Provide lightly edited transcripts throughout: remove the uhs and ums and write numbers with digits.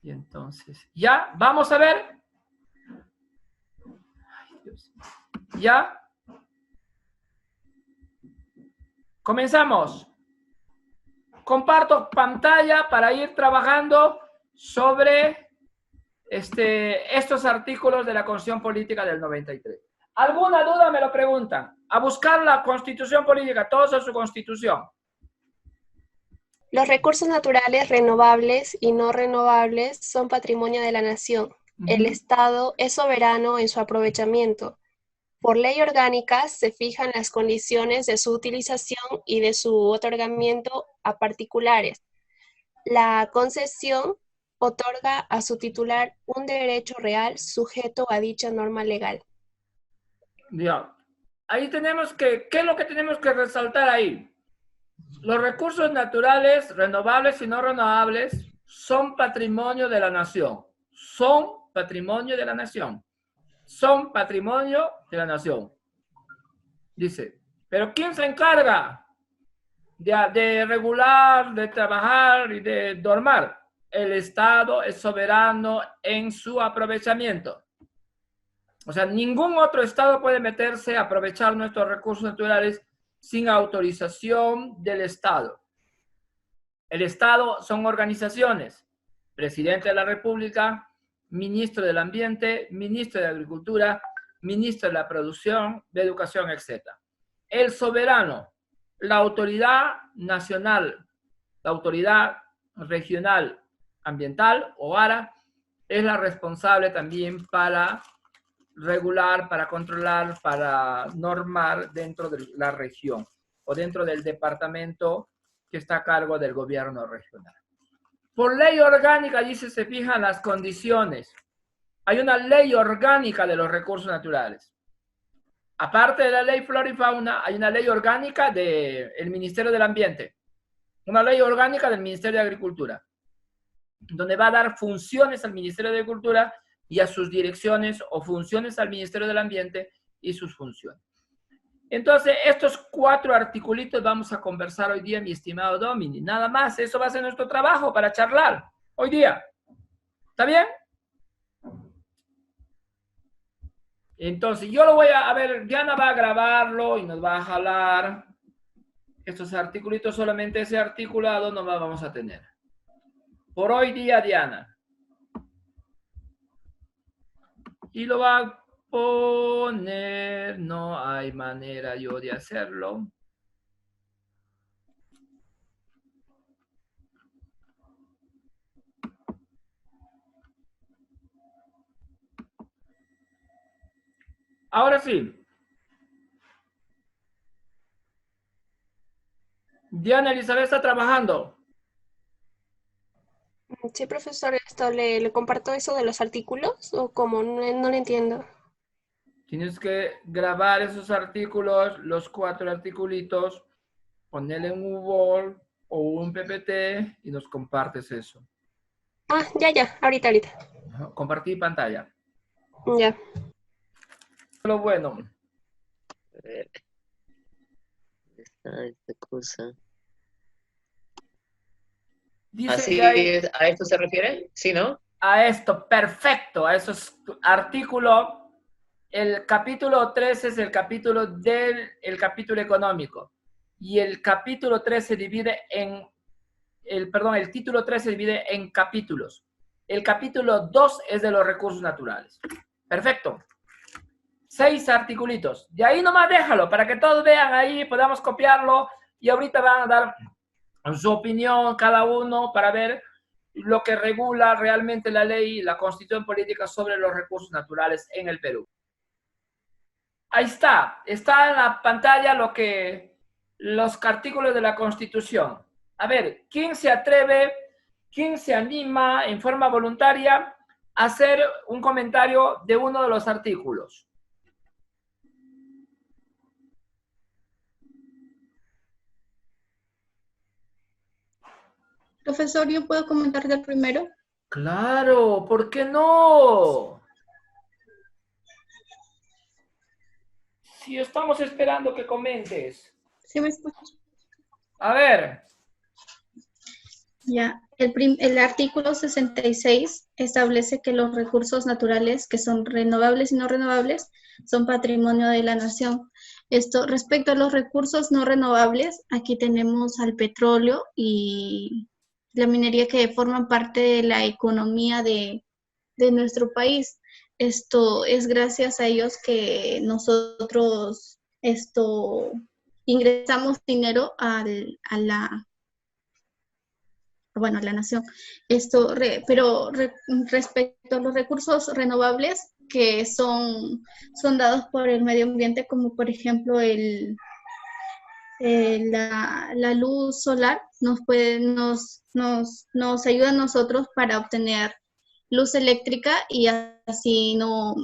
Y entonces, ya, vamos a ver. Ay, Dios. Ya. Comenzamos. Comparto pantalla para ir trabajando sobre estos artículos de la Constitución Política del 93. ¿Alguna duda? Me lo preguntan. A buscar la Constitución Política, todos a su Constitución. Los recursos naturales renovables y no renovables son patrimonio de la nación. El Estado es soberano en su aprovechamiento. Por ley orgánica se fijan las condiciones de su utilización y de su otorgamiento a particulares. La concesión otorga a su titular un derecho real sujeto a dicha norma legal. Ya. Ahí tenemos que, ¿qué es lo que tenemos que resaltar ahí? Los recursos naturales, renovables y no renovables, son patrimonio de la nación. Son patrimonio de la nación. Son patrimonio de la nación. Dice, pero ¿quién se encarga de regular, de trabajar y de normar? El Estado es soberano en su aprovechamiento. O sea, ningún otro Estado puede meterse a aprovechar nuestros recursos naturales sin autorización del Estado. El Estado son organizaciones, presidente de la República, ministro del Ambiente, ministro de Agricultura, ministro de la Producción, de Educación, etc. El soberano, la autoridad nacional, la autoridad regional ambiental o ARA, es la responsable también para regular, para controlar, para normar dentro de la región o dentro del departamento que está a cargo del gobierno regional. Por ley orgánica, dice, se fijan las condiciones. Hay una ley orgánica de los recursos naturales. Aparte de la ley flora y fauna, hay una ley orgánica del Ministerio del Ambiente, una ley orgánica del Ministerio de Agricultura, donde va a dar funciones al Ministerio de Agricultura y a sus direcciones o funciones al Ministerio del Ambiente y sus funciones. Entonces, estos 4 articulitos vamos a conversar hoy día, mi estimado Domini. Nada más, eso va a ser nuestro trabajo para charlar hoy día. ¿Está bien? Entonces, yo lo voy a ver, Diana va a grabarlo y nos va a jalar estos articulitos, solamente ese articulado no vamos a tener. Por hoy día, Diana. Y lo va a poner, no hay manera yo de hacerlo. Ahora sí. Diana Elizabeth está trabajando. Sí, profesor, esto le comparto eso de los artículos o como no le entiendo. Tienes que grabar esos artículos, los 4 articulitos, ponerle en un Word o un PPT y nos compartes eso. Ah, ya, ahorita. Compartir pantalla. Ya. Lo bueno. A ver, ¿dónde está esta cosa? Dice ¿Así ahí, a esto se refiere? Sí, ¿no? a esto, perfecto, a esos artículos. El capítulo 13 es el capítulo del capítulo económico. Y el capítulo 3 se divide en, el título 3 se divide en capítulos. El capítulo 2 es de los recursos naturales. Perfecto. 6 articulitos. De ahí nomás déjalo para que todos vean ahí, podamos copiarlo y ahorita van a dar su opinión cada uno para ver lo que regula realmente la ley, la Constitución Política sobre los recursos naturales en el Perú. Ahí está en la pantalla los artículos de la Constitución. A ver, ¿quién se atreve, quién se anima en forma voluntaria a hacer un comentario de uno de los artículos? Profesor, ¿yo puedo comentar del primero? Claro, ¿por qué no? Si estamos esperando que comentes. ¿Sí me escuchas? A ver. Ya, el artículo 66 establece que los recursos naturales, que son renovables y no renovables, son patrimonio de la nación. Esto, respecto a los recursos no renovables, aquí tenemos al petróleo y la minería que forman parte de la economía de nuestro país. Esto es gracias a ellos que nosotros ingresamos dinero a la nación. Respecto a los recursos renovables que son dados por el medio ambiente, como por ejemplo la luz solar, nos ayuda a nosotros para obtener luz eléctrica y así no,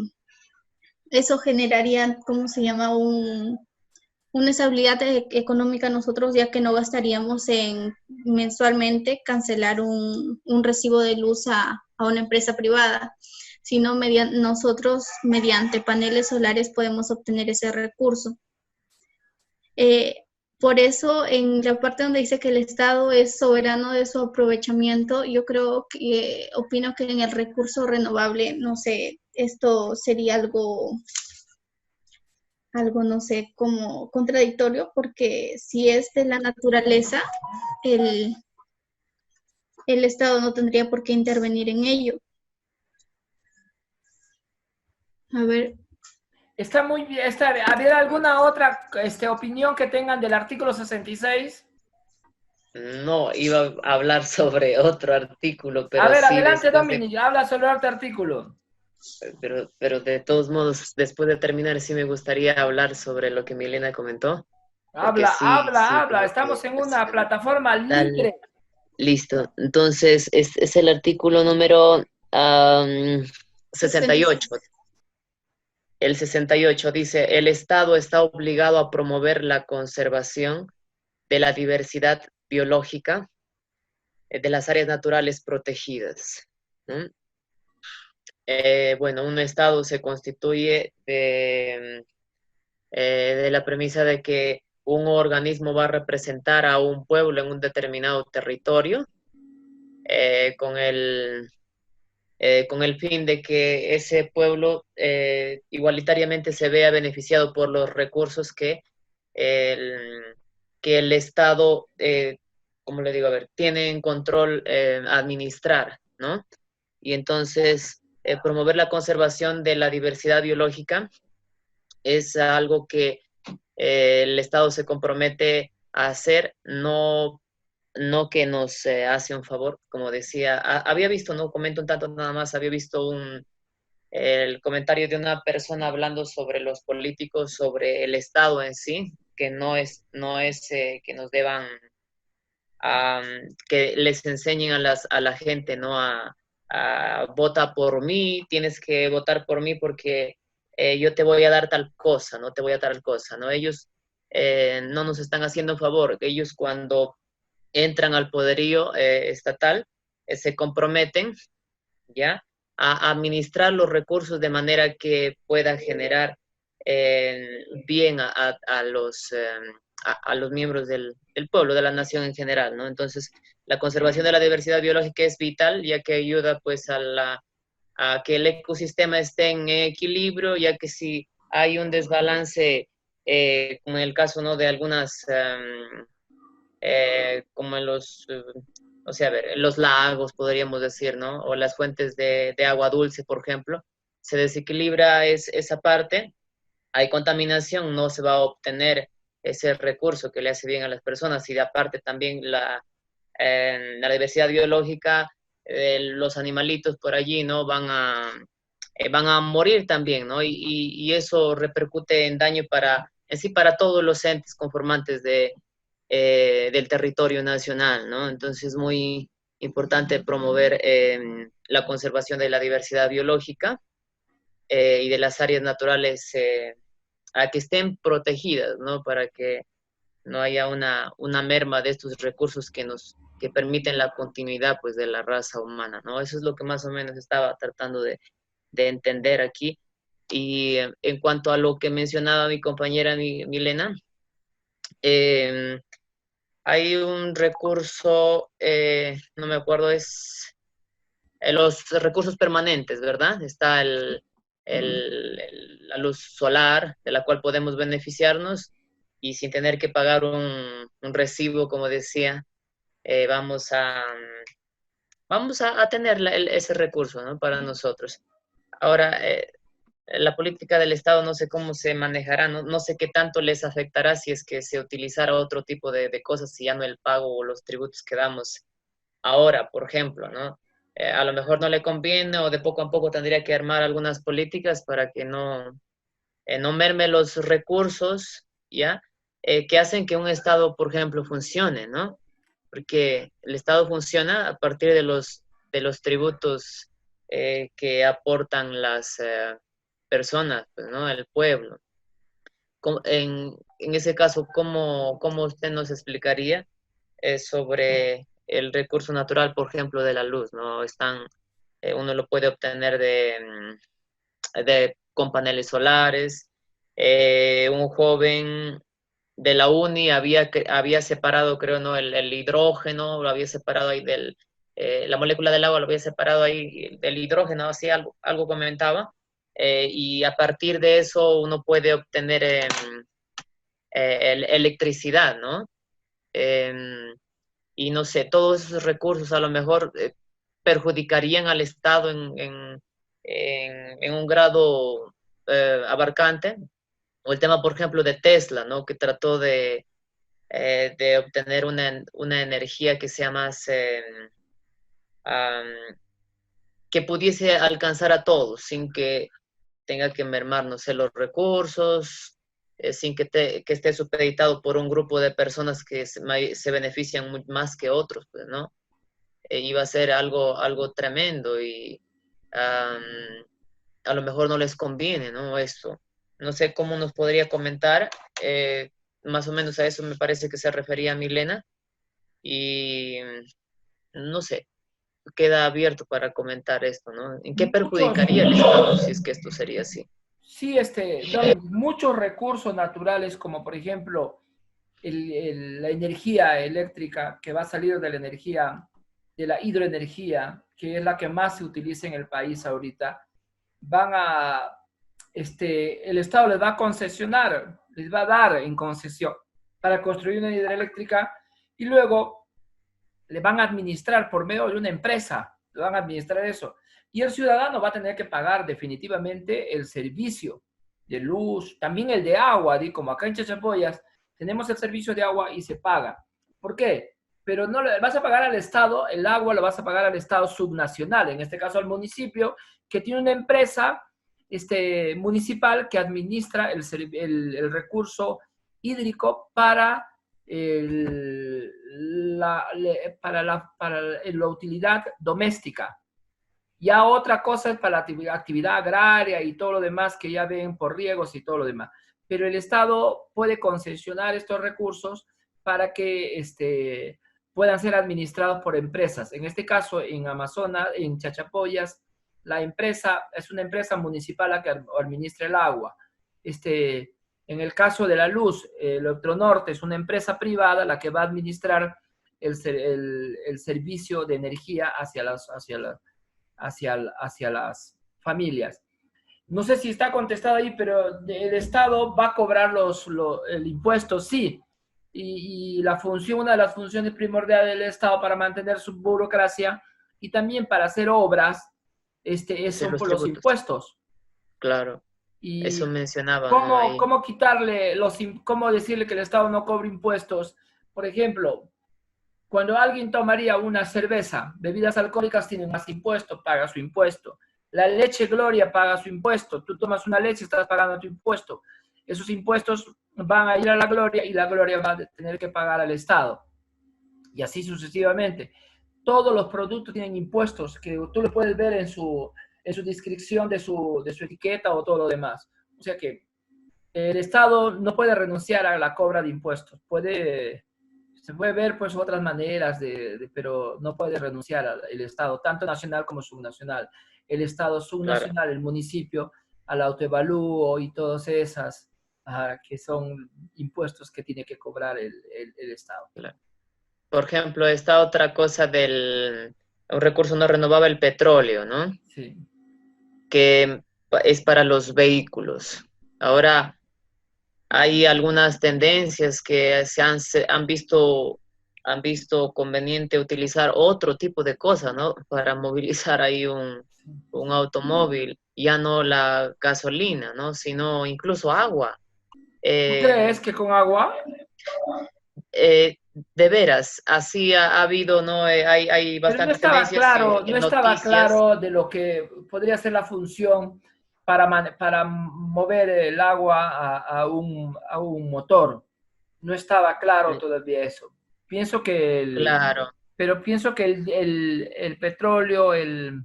eso generaría, ¿cómo se llama? Una estabilidad económica nosotros, ya que no gastaríamos en mensualmente cancelar un recibo de luz a una empresa privada, sino nosotros mediante paneles solares podemos obtener ese recurso. Por eso, en la parte donde dice que el Estado es soberano de su aprovechamiento, yo opino que en el recurso renovable, no sé, esto sería algo, no sé, como contradictorio, porque si es de la naturaleza, el, el Estado no tendría por qué intervenir en ello. A ver, Está muy bien. ¿Había alguna otra opinión que tengan del artículo 66? No, iba a hablar sobre otro artículo, A pero ver, sí, adelante, Dominic, habla sobre otro artículo. pero de todos modos, después de terminar, sí me gustaría hablar sobre lo que Milena comentó, porque Habla, sí, habla, sí, habla. como que Estamos en pues, una plataforma dale, libre. listo. Entonces, es el artículo número 68. El 68 dice, el Estado está obligado a promover la conservación de la diversidad biológica de las áreas naturales protegidas, ¿no? Bueno, un Estado se constituye de la premisa de que un organismo va a representar a un pueblo en un determinado territorio con con el fin de que ese pueblo igualitariamente se vea beneficiado por los recursos el, que el Estado, como le digo, a ver, tiene en control administrar, ¿no? Y entonces promover la conservación de la diversidad biológica es algo que el Estado se compromete a hacer, no que nos hace un favor, como decía, había visto, no comento un tanto nada más, había visto el comentario de una persona hablando sobre los políticos, sobre el Estado en sí, que no es que nos deban, que les enseñen a la gente, ¿no? Vota por mí, tienes que votar por mí porque yo te voy a dar tal cosa, no te voy a dar tal cosa, ¿no? Ellos no nos están haciendo un favor, ellos cuando entran al poderío estatal se comprometen, ¿ya? A administrar los recursos de manera que pueda generar bien a los miembros del pueblo, de la nación en general, ¿no? Entonces, la conservación de la diversidad biológica es vital, ya que ayuda pues a que el ecosistema esté en equilibrio, ya que si hay un desbalance, como en el caso, ¿no? De algunas como en o sea, a ver, en los lagos, podríamos decir, ¿no? O las fuentes de agua dulce, por ejemplo, se desequilibra esa parte, hay contaminación, no se va a obtener ese recurso que le hace bien a las personas y de aparte también la diversidad biológica, los animalitos por allí, ¿no? Van a morir también, ¿no? Y eso repercute en daño en sí para todos los entes conformantes del territorio nacional, ¿no? Entonces es muy importante promover la conservación de la diversidad biológica y de las áreas naturales a que estén protegidas, ¿no? Para que no haya una merma de estos recursos que permiten la continuidad, pues, de la raza humana, ¿no? Eso es lo que más o menos estaba tratando de entender aquí. Y en cuanto a lo que mencionaba mi compañera Milena, eh, hay un recurso, no me acuerdo, es los recursos permanentes, ¿verdad? Está la luz solar, de la cual podemos beneficiarnos y sin tener que pagar un recibo, como decía, vamos a tener ese recurso, ¿no? Para nosotros. Ahora, la política del Estado no sé cómo se manejará, no sé qué tanto les afectará si es que se utilizara otro tipo de cosas, si ya no el pago o los tributos que damos ahora, por ejemplo, ¿no? A lo mejor no le conviene o de poco a poco tendría que armar algunas políticas para que no merme los recursos, ¿ya? Que hacen que un Estado, por ejemplo, funcione, ¿no? Porque el Estado funciona a partir de los tributos que aportan las personas, pues, ¿no? El pueblo. En ese caso, ¿cómo usted nos explicaría sobre el recurso natural, por ejemplo, de la luz, ¿no? Uno lo puede obtener con paneles solares. Un joven de la uni había separado, creo, ¿no? El hidrógeno, lo había separado ahí la molécula del agua lo había separado ahí del hidrógeno, así algo comentaba. Y a partir de eso uno puede obtener electricidad, ¿no? Em, y no sé, todos esos recursos a lo mejor perjudicarían al Estado en un grado abarcante. O el tema, por ejemplo, de Tesla, ¿no? Que trató de obtener una energía que sea más, am, que pudiese alcanzar a todos, sin que tenga que mermar, no sé, los recursos, sin que esté supeditado por un grupo de personas que se benefician más que otros, pues, ¿no? Iba a ser algo tremendo y am, a lo mejor no les conviene, ¿no? Esto. No sé cómo nos podría comentar, más o menos a eso me parece que se refería Milena y no sé, queda abierto para comentar esto, ¿no? ¿En qué Muchos, perjudicaría el Estado si es que esto sería así? sí, no, muchos recursos naturales, como por ejemplo la energía eléctrica que va a salir de la energía, de la hidroenergía, que es la que más se utiliza en el país ahorita, el Estado les va a concesionar, les va a dar en concesión para construir una hidroeléctrica y luego le van a administrar por medio de una empresa, le van a administrar eso. Y el ciudadano va a tener que pagar definitivamente el servicio de luz, también el de agua, como acá en Chachapoyas tenemos el servicio de agua y se paga. ¿Por qué? Pero no le vas a pagar al Estado, el agua lo vas a pagar al Estado subnacional, en este caso al municipio, que tiene una empresa municipal que administra el recurso hídrico para la utilidad doméstica. Ya otra cosa es para la actividad agraria y todo lo demás que ya ven por riegos y todo lo demás. Pero el Estado puede concesionar estos recursos para que puedan ser administrados por empresas. En este caso, en Amazonas, en Chachapoyas, la empresa es una empresa municipal la que administra el agua. En el caso de la luz, Electronorte es una empresa privada la que va a administrar el servicio de energía hacia las familias. No sé si está contestado ahí, pero el Estado va a cobrar el impuesto, sí. Y una de las funciones primordiales del Estado para mantener su burocracia y también para hacer obras, De son los por los tributos. impuestos. Claro, Y eso mencionaba, ¿no? ¿cómo, Ahí. cómo quitarle cómo decirle que el Estado no cobre impuestos? Por ejemplo, cuando alguien tomaría una cerveza, bebidas alcohólicas tienen más impuesto, paga su impuesto. La leche Gloria paga su impuesto. Tú tomas una leche, estás pagando tu impuesto. Esos impuestos van a ir a la Gloria y la Gloria va a tener que pagar al Estado. Y así sucesivamente. Todos los productos tienen impuestos que tú lo puedes ver en su descripción de su etiqueta o todo lo demás. O sea que el Estado no puede renunciar a la cobra de impuestos. Se puede ver pues otras maneras, pero no puede renunciar el Estado, tanto nacional como subnacional. El Estado Claro. subnacional, el municipio, al autoevalúo y todas esas que son impuestos que tiene que cobrar el Estado. Claro. por ejemplo, esta otra cosa un recurso no renovable, el petróleo, ¿no? Sí. Que es para los vehículos. Ahora, hay algunas tendencias que han visto conveniente utilizar otro tipo de cosas, ¿no? Para movilizar ahí un automóvil, ya no la gasolina, ¿no? Sino incluso agua. ¿Tú Eh, crees que con agua? de veras, así ha habido, ¿no? Hay Pero bastantes tendencias no en estaba noticias. claro de lo que podría ser la función para, para mover el agua a un motor. No estaba claro todavía eso. Pienso que Claro. pero pienso que el petróleo, el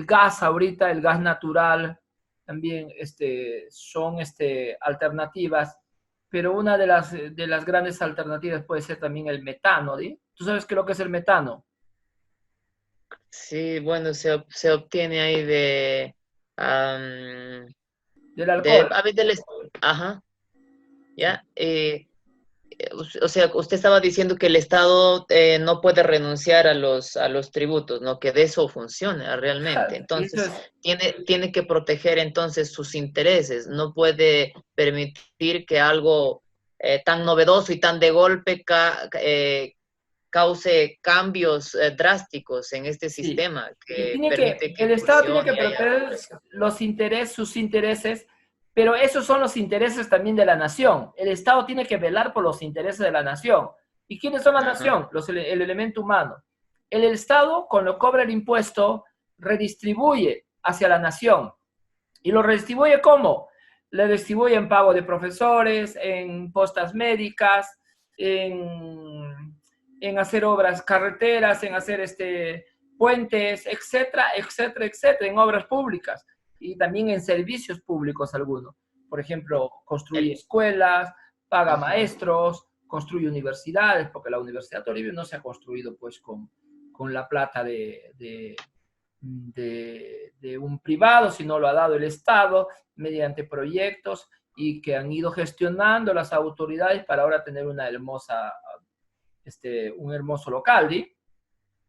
gas ahorita, el gas natural, también son alternativas, pero una de las grandes alternativas puede ser también el metano, ¿sí? ¿Tú sabes qué es lo que es el metano? Sí, bueno, se obtiene ahí am, Del alcohol. a ver, ajá, ya. O sea, usted estaba diciendo que el Estado no puede renunciar a los tributos, ¿no? Que de eso funciona realmente. Eso Entonces, es, tiene que proteger entonces sus intereses. No puede permitir que algo tan novedoso y tan de golpe cause cambios drásticos en este sí. sistema Y que permite que el Estado tiene funcione que y haya proteger regulación. los intereses, sus intereses, pero esos son los intereses también de la nación. El Estado tiene que velar por los intereses de la nación. ¿Y quiénes son la Ajá. nación? El elemento humano. El Estado, cuando cobra el impuesto, redistribuye hacia la nación. ¿Y lo redistribuye cómo? Le distribuye en pago de profesores, en postas médicas, en hacer obras carreteras, en hacer puentes, etcétera, etcétera, etcétera, en obras públicas y también en servicios públicos algunos. Por ejemplo, construye El- escuelas, paga Ajá. maestros, construye universidades, porque la Universidad de Bolivia no se ha construido pues con la plata de un privado, sino lo ha dado el Estado mediante proyectos y que han ido gestionando las autoridades para ahora tener una hermosa, un hermoso local, ¿sí?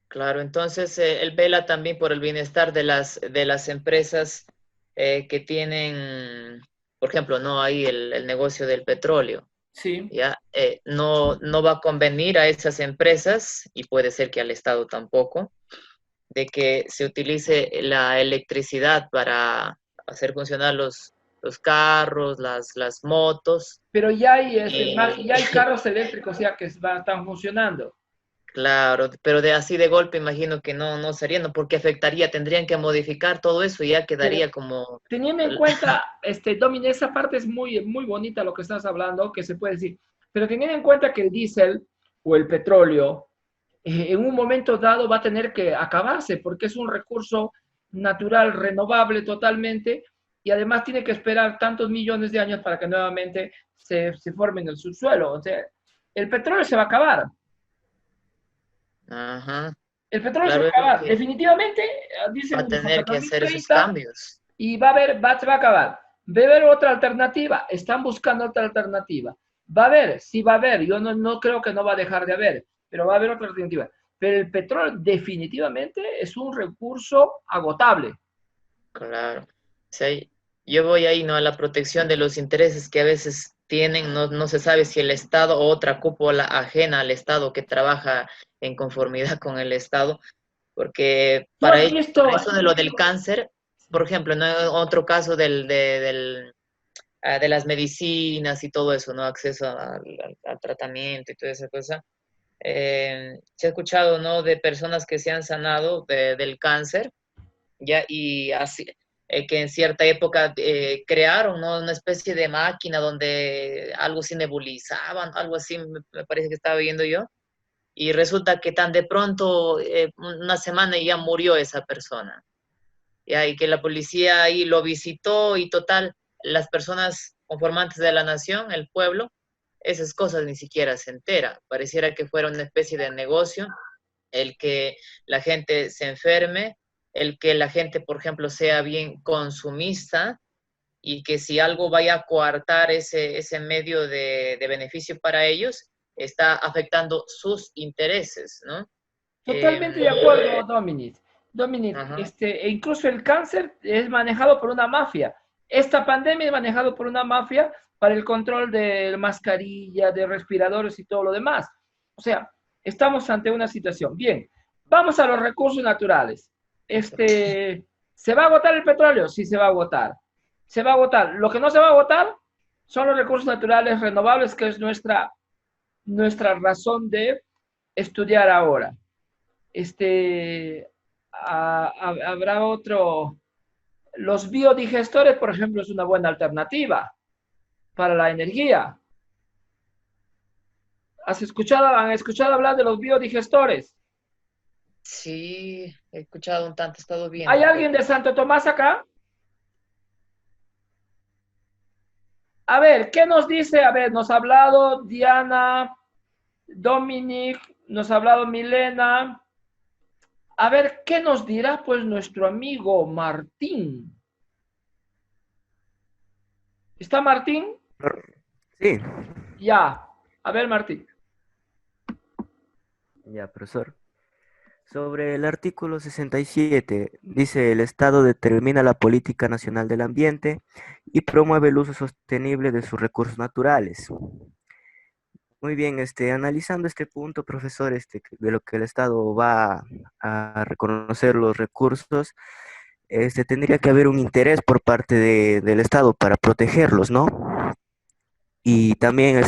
Claro, entonces él vela también por el bienestar de las empresas que tienen, por ejemplo, no hay el negocio del petróleo, Sí. ¿ya? No va a convenir a esas empresas, y puede ser que al Estado tampoco, de que se utilice la electricidad para hacer funcionar los carros, las motos, Pero ya hay, y ya hay carros eléctricos ya que están funcionando. claro, pero de así de golpe imagino que no sería, ¿no? Porque afectaría, tendrían que modificar todo eso y ya Pero quedaría como, teniendo en cuenta, Dominic, esa parte es muy bonita lo que estás hablando, que se puede decir, pero teniendo en cuenta que el diésel o el petróleo en un momento dado va a tener que acabarse porque es un recurso natural, renovable totalmente, y además tiene que esperar tantos millones de años para que nuevamente se forme en el subsuelo. O sea, el petróleo se va a acabar. ajá, El petróleo se va claro, a es lo acabar. que Definitivamente, va a dicen hasta tener que hacer esos 2030 cambios. y va a haber, se va a acabar. Va a haber otra alternativa. Están buscando otra alternativa. Va a haber, sí va a haber. Yo no creo que no va a dejar de haber, pero va a haber otra alternativa. Pero el petróleo definitivamente es un recurso agotable. Claro. O sea, yo voy ahí, ¿no? A la protección de los intereses que a veces tienen, no se sabe si el Estado o otra cúpula ajena al Estado que trabaja en conformidad con el Estado, porque ¿Tú has visto? para eso de lo del cáncer, por ejemplo, ¿no? Otro caso de las medicinas y todo eso, ¿no? Acceso al tratamiento y toda esa cosa. Se ha escuchado, ¿no? De personas que se han sanado del cáncer, ya, y así, que en cierta época crearon, ¿no? Una especie de máquina donde algo se nebulizaban, algo así, me parece que estaba viendo yo, y resulta que tan de pronto, una semana y ya murió esa persona, ya, y que la policía ahí lo visitó y total, las personas conformantes de la nación, el pueblo, esas cosas ni siquiera se entera, pareciera que fuera una especie de negocio el que la gente se enferme, el que la gente, por ejemplo, sea bien consumista y que si algo vaya a coartar ese medio de beneficio para ellos, está afectando sus intereses, ¿no? Totalmente de acuerdo, Dominic. Dominic, Ajá. e incluso el cáncer es manejado por una mafia. Esta pandemia es manejado por una mafia para el control de mascarilla, de respiradores y todo lo demás. O sea, estamos ante una situación. Bien, vamos a los recursos naturales. ¿Se va a agotar el petróleo? Sí, se va a agotar. Se va a agotar. Lo que no se va a agotar son los recursos naturales renovables, que es nuestra razón de estudiar ahora. Habrá otro. Los biodigestores, por ejemplo, es una buena alternativa para la energía. ¿Han escuchado hablar de los biodigestores? Sí, he escuchado un tanto, he estado viendo ¿Hay un alguien poco. de Santo Tomás acá? A ver, ¿qué nos dice? A ver, nos ha hablado Diana, Dominic, nos ha hablado Milena. A ver, ¿qué nos dirá pues nuestro amigo Martín? ¿Está Martín? Sí, Ya. A ver, Martín. ya, profesor. Sobre el artículo 67, dice: el Estado determina la política nacional del ambiente y promueve el uso sostenible de sus recursos naturales. Muy bien, analizando este punto, profesor, de lo que el Estado va a reconocer los recursos, tendría que haber un interés por parte del Estado para protegerlos, ¿no? Y también,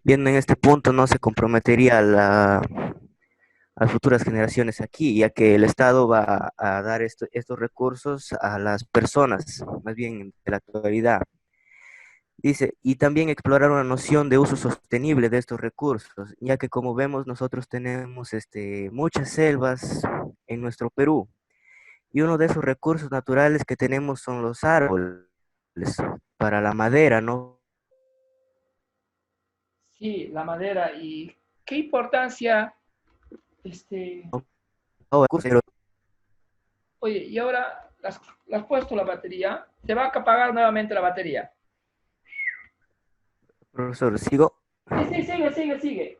viendo en este punto, no se comprometería a futuras generaciones aquí, ya que el Estado va a dar estos recursos a las personas, más bien de la actualidad. Dice, y también explorar una noción de uso sostenible de estos recursos, ya que como vemos nosotros tenemos muchas selvas en nuestro Perú, y uno de esos recursos naturales que tenemos son los árboles para la madera, ¿no? Sí, la madera. ¿Y qué importancia, este, Pero, oye, y ahora le has puesto la batería? Se va a apagar nuevamente la batería. profesor, sigo. Sí, sí, sigue.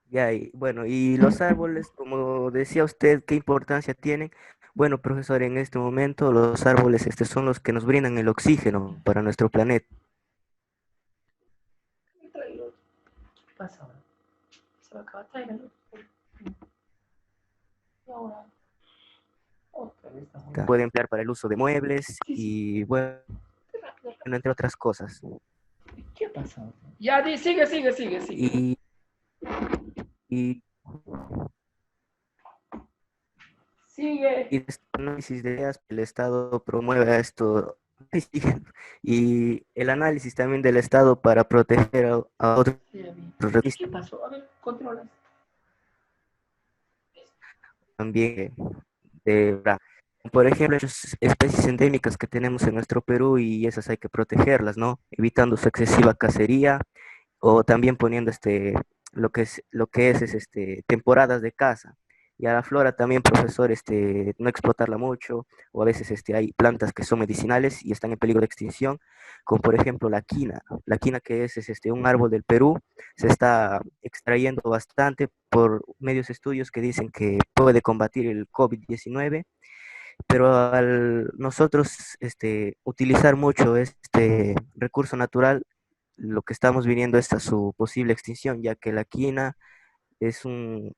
Ya, y bueno, y los árboles, como decía usted, ¿qué importancia tienen? Bueno, profesor, en este momento los árboles son los que nos brindan el oxígeno para nuestro planeta. ¿Qué pasa ahora? Se va a acabar, tráigalo. Y ahora, otra vez estamos. Puede emplear para el uso de muebles Sí, sí, y, bueno, rápido. entre otras cosas. ¿Qué pasa? Ya, sigue. Y, y, Sigue. y este análisis de ideas, el Estado promueve esto. Y el análisis también del Estado para proteger a otros ¿Qué pasó? A ver, controla. también. de, por ejemplo, muchas especies endémicas que tenemos en nuestro Perú, y esas hay que protegerlas, ¿no? Evitando su excesiva cacería, o también poniendo lo que es temporadas de caza. Y a la flora también, profesor, no explotarla mucho, o a veces hay plantas que son medicinales y están en peligro de extinción, como por ejemplo la quina que es un árbol del Perú, se está extrayendo bastante por medios estudios que dicen que puede combatir el COVID-19, pero al nosotros utilizar mucho este recurso natural, lo que estamos viniendo es a su posible extinción, ya que la quina es un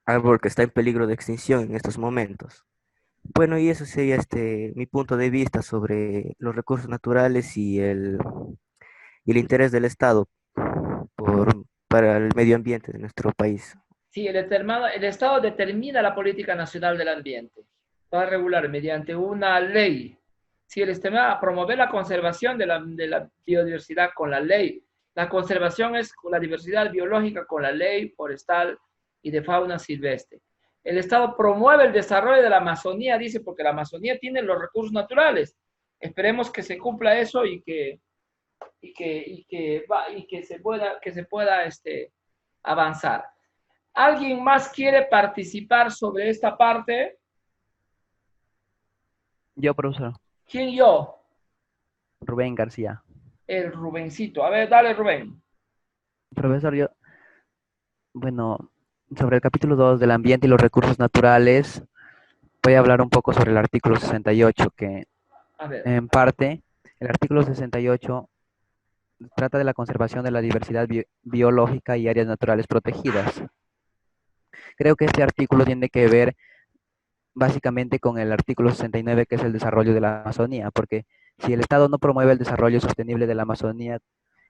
árbol que está en peligro de extinción en estos momentos. Bueno, y eso sería mi punto de vista sobre los recursos naturales y el interés del Estado para el medio ambiente de nuestro país. Sí, el Estado determina la política nacional del ambiente. Va a regular mediante una ley. Si el Estado va a promover la conservación de la biodiversidad con la ley. La conservación es la diversidad biológica con la ley forestal y de fauna silvestre. El Estado promueve el desarrollo de la Amazonía, dice, porque la Amazonía tiene los recursos naturales. Esperemos que se cumpla eso y que se pueda avanzar. ¿Alguien más quiere participar sobre esta parte? Yo, profesor. ¿Quién yo? Rubén García. El Rubencito. A ver, dale, Rubén. Profesor, Bueno, sobre el capítulo 2 del ambiente y los recursos naturales, voy a hablar un poco sobre el artículo 68, que A ver. en parte, el artículo 68 trata de la conservación de la diversidad biológica y áreas naturales protegidas. Creo que este artículo tiene que ver básicamente con el artículo 69, que es el desarrollo de la Amazonía, porque si el Estado no promueve el desarrollo sostenible de la Amazonía,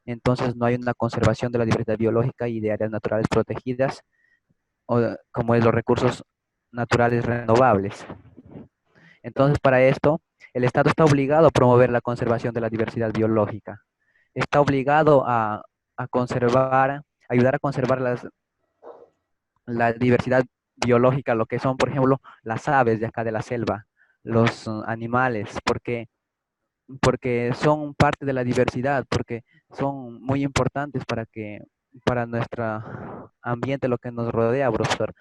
entonces no hay una conservación de la diversidad biológica y de áreas naturales protegidas, como es los recursos naturales renovables. Entonces, para esto, el Estado está obligado a promover la conservación de la diversidad biológica. Está obligado a conservar, ayudar a conservar la diversidad biológica, lo que son, por ejemplo, las aves de acá de la selva, los animales, porque son parte de la diversidad, porque son muy importantes para nuestro ambiente, lo que nos rodea, profesor.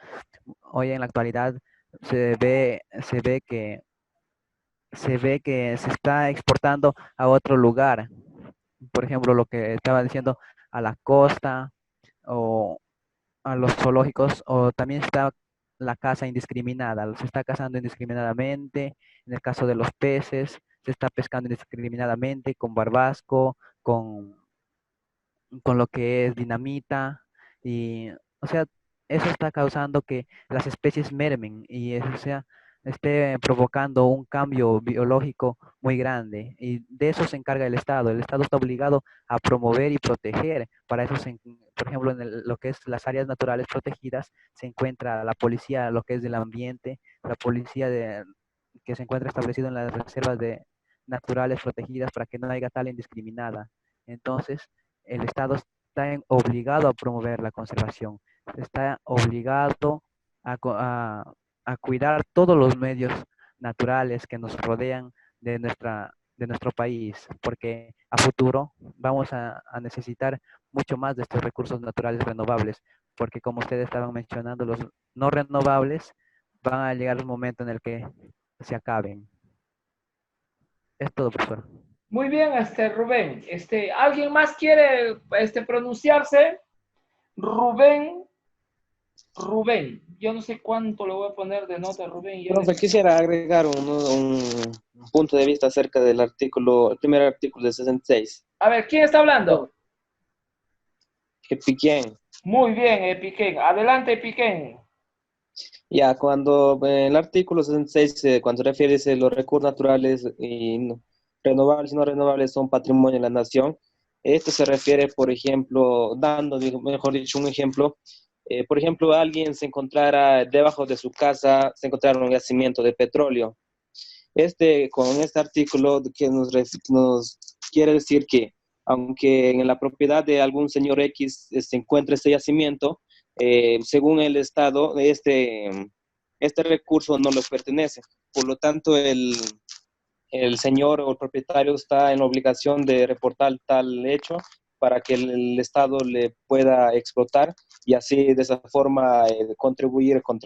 Hoy en la actualidad se ve que se está exportando a otro lugar. Por ejemplo, lo que estaba diciendo, a la costa o a los zoológicos, o también está la caza indiscriminada, se está cazando indiscriminadamente. En el caso de los peces, se está pescando indiscriminadamente con barbasco, con lo que es dinamita, y, o sea, eso está causando que las especies mermen y eso sea, esté provocando un cambio biológico muy grande. Y de eso se encarga el Estado. El Estado está obligado a promover y proteger. Para eso, por ejemplo, lo que es las áreas naturales protegidas, se encuentra la policía, lo que es del ambiente, la policía que se encuentra establecido en las reservas naturales protegidas para que no haya tal indiscriminada. Entonces, el Estado está obligado a promover la conservación, está obligado a, a cuidar todos los medios naturales que nos rodean de nuestro país, porque a futuro vamos a necesitar mucho más de estos recursos naturales renovables, porque como ustedes estaban mencionando, los no renovables van a llegar un momento en el que se acaben. Es todo, profesor. Muy bien, Rubén. ¿Alguien más quiere pronunciarse? Rubén. Yo no sé cuánto le voy a poner de nota a Rubén. Profe, quisiera agregar un punto de vista acerca del artículo, el primer artículo de 66. A ver, ¿quién está hablando? Piquén. Muy bien, Piquén. Adelante, Piquén. Ya, cuando el artículo 66, cuando refiere a los recursos naturales y renovables y no renovables son patrimonio de la nación, esto se refiere, por ejemplo, dando, mejor dicho, un ejemplo. Por ejemplo, alguien se encontrara debajo de su casa, se encontrara un yacimiento de petróleo. Con este artículo que nos quiere decir que, aunque en la propiedad de algún señor X se encuentre este yacimiento, según el Estado, este recurso no le pertenece. Por lo tanto, el señor o el propietario está en la obligación de reportar tal hecho para que el Estado le pueda explotar y así de esa forma contribuir con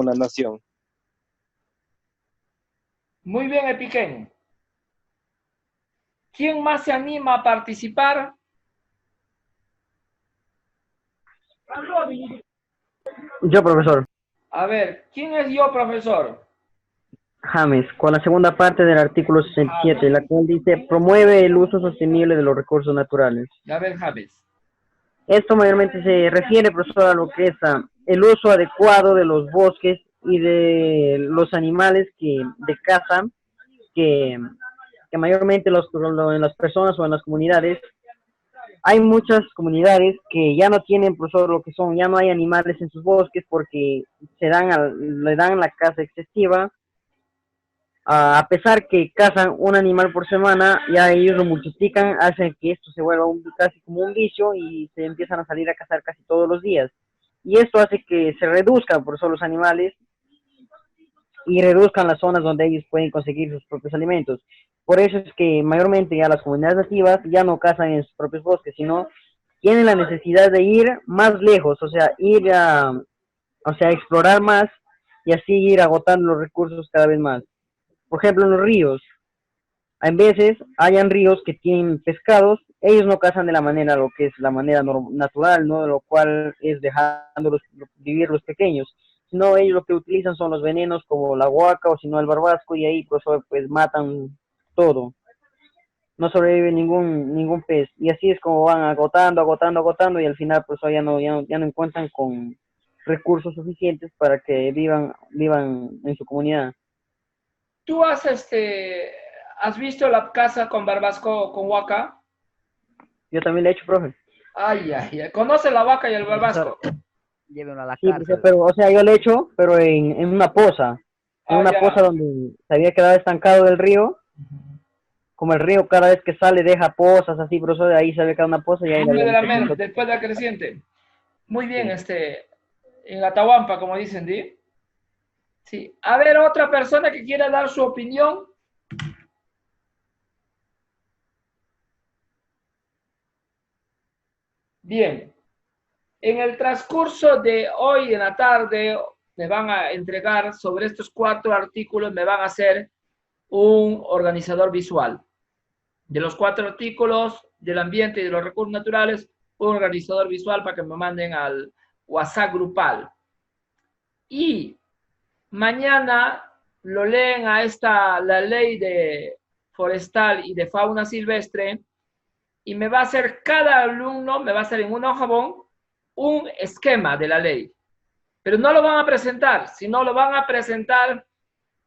la nación. Muy bien, Piquén. ¿Quién más se anima a participar? Yo, profesor. A ver, ¿quién es yo, profesor? James, con la segunda parte del artículo 67, la cual dice, promueve el uso sostenible de los recursos naturales. A ver, James. Esto mayormente se refiere, profesor, a lo que es el uso adecuado de los bosques y de los animales de caza que mayormente en las personas o en las comunidades. Hay muchas comunidades que ya no tienen, profesor, lo que son, ya no hay animales en sus bosques porque le dan la caza excesiva. A pesar que cazan un animal por semana, ya ellos lo multiplican, hacen que esto se vuelva casi como un vicio y se empiezan a salir a cazar casi todos los días. Y esto hace que se reduzcan por eso los animales y reduzcan las zonas donde ellos pueden conseguir sus propios alimentos. Por eso es que mayormente ya las comunidades nativas ya no cazan en sus propios bosques, sino tienen la necesidad de ir más lejos, o sea, explorar más y así ir agotando los recursos cada vez más. Por ejemplo, en los ríos, hay veces hayan ríos que tienen pescados, ellos no cazan de la manera, lo que es la manera natural, ¿no? Lo cual es dejándolos vivir los pequeños, sino ellos lo que utilizan son los venenos como la huaca o si no el barbasco y ahí pues matan todo. No sobrevive ningún pez y así es como van agotando y al final pues ya no encuentran con recursos suficientes para que vivan en su comunidad. ¿Tú has visto la casa con barbasco con huaca? Yo también le he hecho, profe. Ay, ay, ay. ¿Conoce la vaca y el barbasco? Llévenlo a la Sí, cárcel. pero, o sea, yo le he hecho, pero en una poza. En una ya. poza donde se había quedado estancado del río. Como el río cada vez que sale deja pozas así, por eso de ahí se había quedado una poza y ahí Después de la había hecho. después de la creciente. Muy bien, Sí. en Atahuampa, como dicen, ¿sí? Sí. A ver, otra persona que quiera dar su opinión. Bien. En el transcurso de hoy en la tarde me van a entregar sobre estos 4 artículos, me van a hacer un organizador visual. De los 4 artículos del ambiente y de los recursos naturales, un organizador visual para que me manden al WhatsApp grupal. Y mañana lo leen la ley de forestal y de fauna silvestre y me va a hacer cada alumno, me va a hacer en un hojabón un esquema de la ley. Pero no lo van a presentar, sino lo van a presentar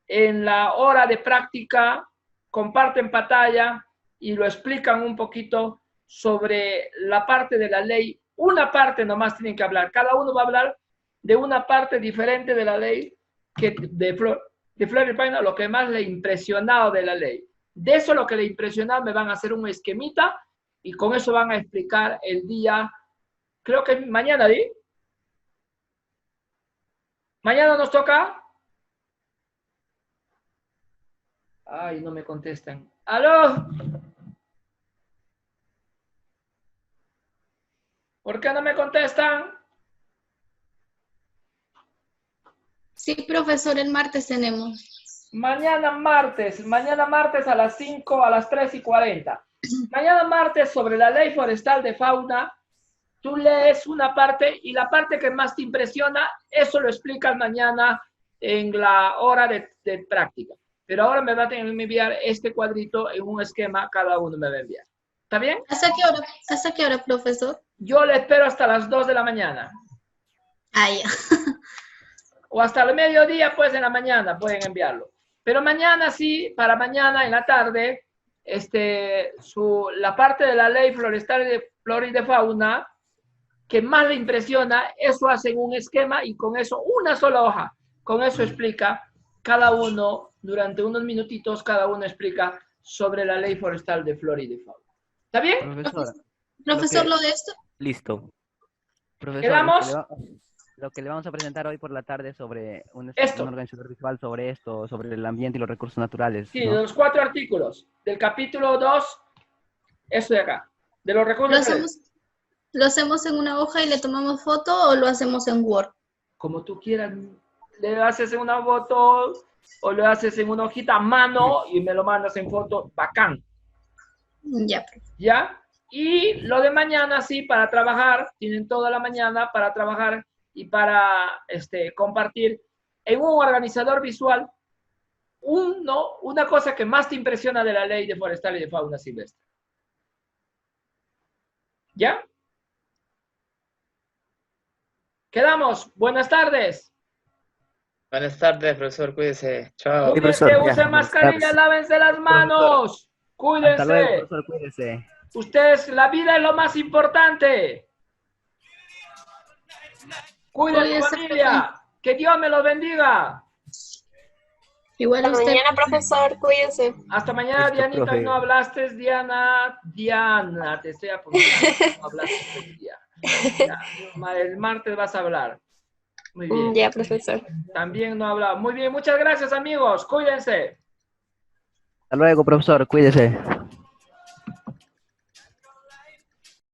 en la hora de práctica, comparten pantalla y lo explican un poquito sobre la parte de la ley. Una parte nomás tienen que hablar. Cada uno va a hablar de una parte diferente de la ley que de Flor y Paina, lo que más le ha impresionado de la ley. De eso lo que le impresionado me van a hacer un esquemita y con eso van a explicar el día, creo que mañana, ¿sí? Mañana nos toca. Ay, no me contestan. ¿Aló? ¿Por qué no me contestan? Sí, profesor, el martes tenemos. Mañana martes a las 5, a las 3:40. Mañana martes sobre la ley forestal de fauna, tú lees una parte y la parte que más te impresiona, eso lo explicas mañana en la hora de práctica. Pero ahora me va a tener que enviar este cuadrito en un esquema, cada uno me va a enviar. ¿Está bien? ¿Hasta qué hora, profesor? Yo le espero hasta las 2 de la mañana. Ah, ya. O hasta el mediodía, pues en la mañana pueden enviarlo. Pero mañana sí, para mañana en la tarde, la parte de la ley forestal de flora y de fauna que más le impresiona, eso hacen un esquema y con eso, una sola hoja, con eso explica cada uno, durante unos minutitos, cada uno explica sobre la ley forestal de flora y de fauna. ¿Está bien? Profesor, lo de esto. Listo. Profesor, ¿Quedamos? lo que le vamos a presentar hoy por la tarde sobre un organizador visual sobre esto, sobre el ambiente y los recursos naturales. Sí, ¿no? de los 4 artículos. Del capítulo 2, eso de acá. De los recursos naturales. ¿Lo hacemos en una hoja y le tomamos foto o lo hacemos en Word? Como tú quieras. Le haces en una foto o lo haces en una hojita a mano y me lo mandas en foto. Bacán. Ya. ¿Ya? Y lo de mañana, sí, para trabajar. Tienen toda la mañana para trabajar y para compartir en un organizador visual una cosa que más te impresiona de la ley de forestal y de fauna silvestre. ¿Ya? Quedamos. Buenas tardes. Buenas tardes, profesor. Cuídese. Chao. Cuídense, profesor, ya, usen mascarilla, lávense las manos. Cuídense. Hasta luego, profesor, cuídese. Ustedes, la vida es lo más importante. Cuiden su familia. Que Dios me los bendiga. Igual hasta mañana, profesor, cuídense. Hasta mañana, Listo, Dianita. profe. No hablaste, Diana. Diana, te estoy apuntando. No hablaste hoy día. Ya, el martes vas a hablar. Muy bien. Ya, profesor. También no hablaba. Muy bien, muchas gracias, amigos. Cuídense. Hasta luego, profesor, cuídese.